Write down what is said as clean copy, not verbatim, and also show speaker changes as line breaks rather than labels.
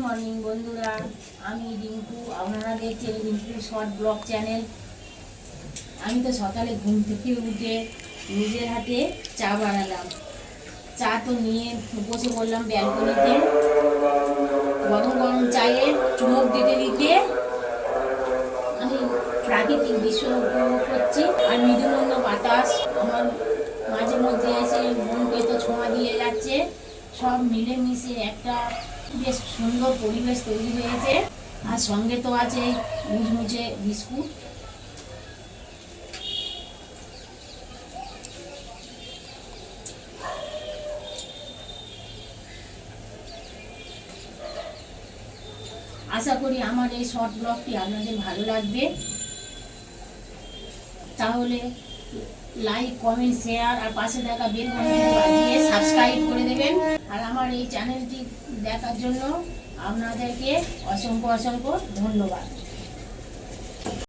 Morning বন্ধুরা, আমি রিঙ্কু। আপনারা দেখছেন রিঙ্কু শর্ট ব্লগ চ্যানেল। আমি তো সকালে ঘুম থেকে উঠে নিজের হাতে চা বানালাম। চা তো নিয়ে বসে বললাম ব্যালকনিতে। গরম গরম চায়ে চুমুক দিতে দিতে আমি প্রাকৃতিক দৃশ্য উপভোগ করছি। আর মৃদুমন্দ বাতাস আমার মাঝে মধ্যে এসে মনকে তো ছোঁয়া দিয়ে যাচ্ছে। সব মিলেমিশে একটা বেশ সুন্দর পরিবেশ তৈরি হয়েছে। আর সঙ্গে তো আছে মুচমুচে বিস্কুট। আশা করি আমার এই শর্ট ব্লগটি আপনাদের ভালো লাগবে। তাহলে লাইক, কমেন্ট, শেয়ার আর পাশে থাকা বেল বাটনটি বাজিয়ে সাবস্ক্রাইব করে দেবেন। আর আমার এই চ্যানেলটি দেখার জন্য আপনাদেরকে অসংখ্য অসংখ্য ধন্যবাদ।